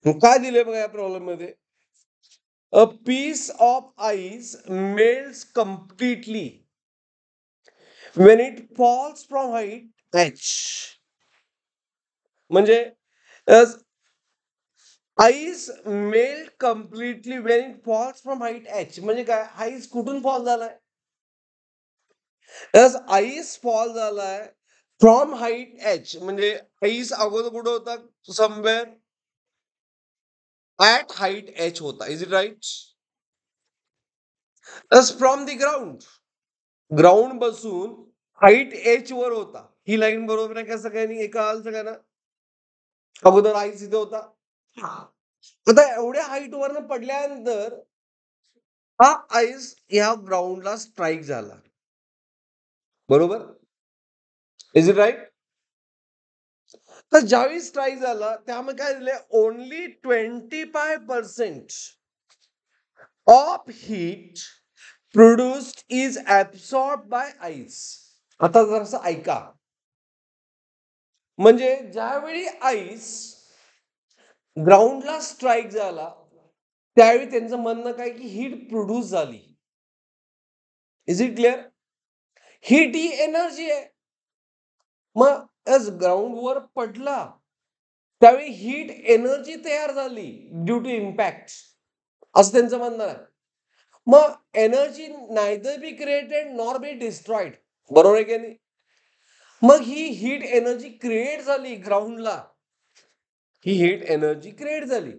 काय दिले बघा या प्रॉब्लेम मध्ये? A piece of ice melts completely when it falls from height h. म्हणजे ice melt completely when it falls from height h. म्हणजे काय? आईस कुठून फॉल झालाय? आईस फॉल झालाय फ्रॉम हाईट एच. म्हणजे आईस अगोदर कुठं होता? समवेअर ऍट हाईट एच होता. Is it right? From the ground बसून हाईट एच वर होता. ही लाईन बरोबर आहे का सगळ्यांनी? एका आल सगळ्यांना? अगोदर आईस इथे होता. आता एवढ्या हाईट वरनं पडल्यानंतर हा आईस ह्या ग्राउंडला स्ट्राईक झाला. बरोबर? Is it right? तर ज्यावेळी स्ट्राईक झाला त्यामुळे काय झालं? Only 25% of heat produced is absorb by ice. आता जरासं ऐका. म्हणजे ज्यावेळी आईस ग्राउंडला स्ट्राईक झाला त्यावेळी त्यांचं म्हणणं काय की हीट प्रोड्यूस झाली. Is it clear? Heat he energy आहे. मग ग्राउंडवर पडला त्यावेळी हीट एनर्जी तयार झाली ड्यू टू इम्पॅक्ट, असं त्यांचं म्हणणं आहे. मग energy neither be created nor be destroyed. बरोबर आहे की नाही? मग ही हीट एनर्जी क्रिएट झाली ग्राउंडला. ही हीट एनर्जी क्रिएट झाली.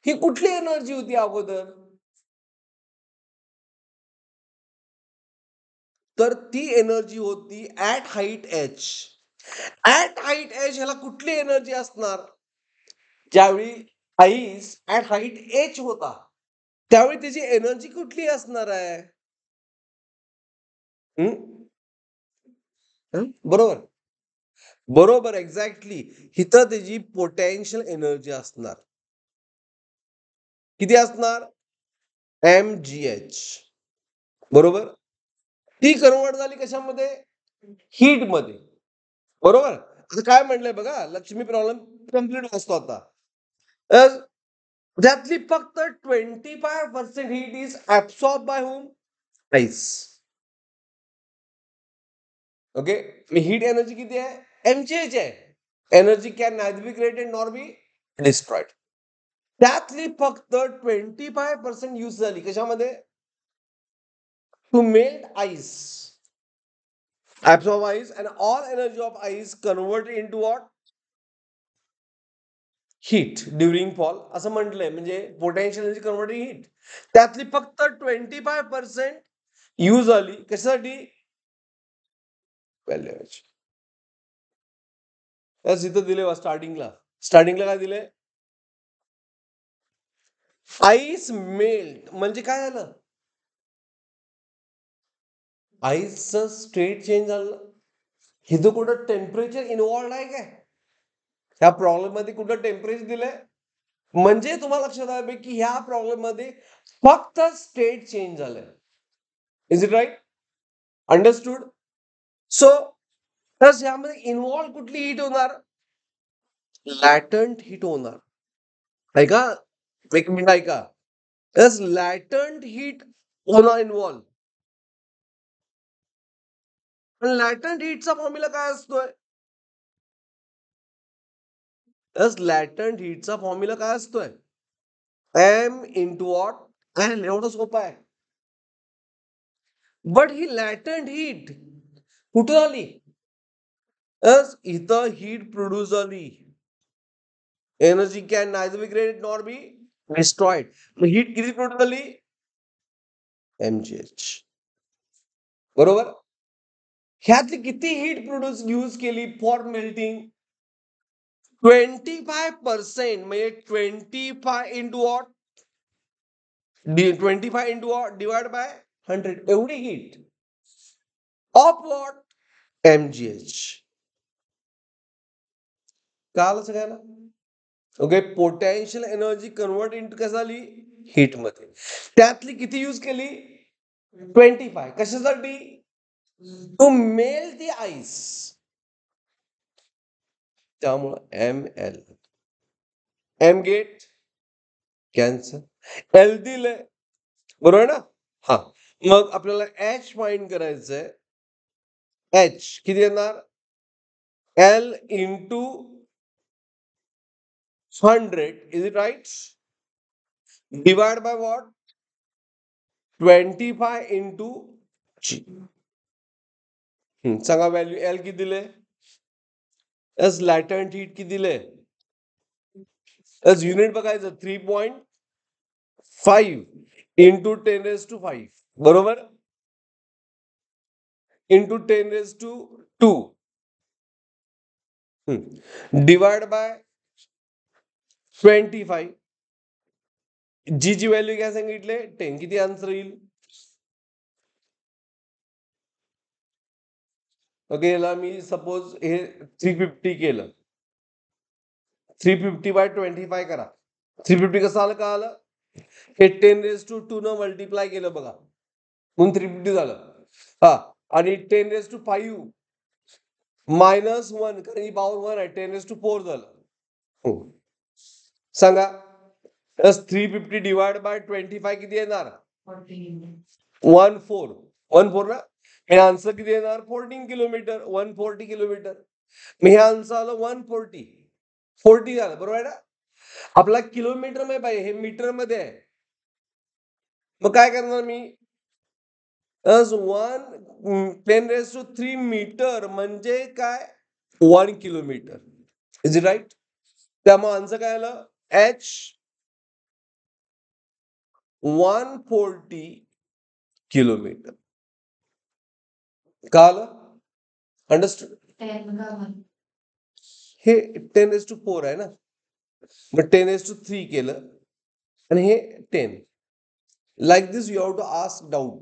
ही कुठली एनर्जी होती अगोदर? तर ती एनर्जी होती at height H. At height H ह्याला कुठली एनर्जी असणार? ज्यावेळी आईस ऍट हाईट एच होता त्यावेळी त्याची एनर्जी कुठली असणार आहे? बरोबर बरोबर, एक्झॅक्टली. इथं त्याची पोटेन्शियल एनर्जी असणार. किती असणार? mgh. बरोबर. ती कन्वर्ट झाली कशामध्ये? हीट मध्ये. बरोबर. आता काय म्हटलंय बघा, लक्ष्मी प्रॉब्लेम कम्प्लीट असतो आता. त्यातली फक्त 25% heat is absorb by home? Ice. Okay. Heat energy किती आहे? mgh आहे. Energy can neither be created nor be destroyed. त्यातली फक्त 25% यूज झाली कशामध्ये? To melt ice. absorb ice and all energy of ice converted into what? Heat during fall असं म्हटलंय. म्हणजे पोटेन्शियल एनर्जी कन्वर्टेड हीट. त्यातली फक्त 25% यूज झाली कशासाठी? व्हॅल्यूएशन. इथं दिले स्टार्टिंगला काय दिले? आईस मेल्ट म्हणजे काय झालं? आईसचं स्टेट चेंज झालं. इथं कुठं टेम्परेचर इन्व्हॉल्ड आहे काय? ह्या प्रॉब्लेम मध्ये कुठं टेम्परेचर दिलंय? म्हणजे तुम्हाला लक्षात आलं की ह्या प्रॉब्लेम मध्ये फक्त स्टेट चेंज झालंय. Is it right? Understood? So यामध्ये इन्व्हॉल्व कुठली हीट होणार? लॅटंट हीट होणार. ऐका, एक मिनिट ऐका. लॅटंट हीट होणार इन्व्हॉल्व. पण लॅटंट हीटचा फॉर्म्युला काय असतोय? लॅटंट हीटचा फॉर्म्युला काय असतोय? M into what? एवढं सोपं आहे. बट ही लॅटंट हीट कुठं आली? इथं हीट प्रोड्यूस झाली. Energy can neither be created nor be destroyed. मग हीट किती प्रोड्यूस झाली? mgh. बरोबर. ह्यातली किती हीट प्रोड्यूस यूज केली फॉर मेल्टिंग? 25%. म्हणजे 25 into what? 25 into what divide by 100. एवढी हीट ऑफ वॉट? mgh. कळालं सगळ्यांना? Okay. Potential energy convert into कसं झाली? हीट मध्ये. त्यातली किती यूज केली? 25. कशासाठी? To melt the ice. त्यामुळं ml. M get cancel, L दिलंय बरोबर ना. हा, मग आपल्याला एच फाइंड करायचंय. एच किती येणार, L into 100 is it right, divide by what, 25 into G. सांगा व्हॅल्यू एल किती दिले, एस लॅटंट हीट किती दिले, एस युनिट बघायचं 3.5 इंटू 10⁵ बरोबर, इंटू 10⁵2 डिवाइड बाय 25, जी ची व्हॅल्यू काय सांगितले 10, किती आन्सर येईल. ओके, याला मी सपोज हे 350 केलं, 350 बाय 25 करा. 350 कसं आलं का आलं, हे 10⁵2 न मल्टिप्लाय केलं बघा, म्हणून 350 झालं. हा, आणि 10⁵5 -1 कारण ही पॉवर 1 आहे, 10⁵4 झालं. सांगा 350 डिवाइड बाय 25 किती येणार, 14 ना. हे आन्सर किती येणार, 14 किलोमीटर, 140 किलोमीटर. मी हे आन्सर आलं 140 झालं बरोबर आहे ना. आपला किलोमीटर मध्ये पाहिजे, हे मीटर मध्ये आहे. मग काय करणार मी, 10⁵3 मीटर म्हणजे काय, 1 किलोमीटर, इज इट राईट. त्यामुळे आन्सर काय आलं, एच 140 किलोमीटर. का आलं, अंडरस्टूड. हे 10⁵4 आहे ना, मग 10⁵3 केलं आणि हे 10. Like this you have to ask doubt.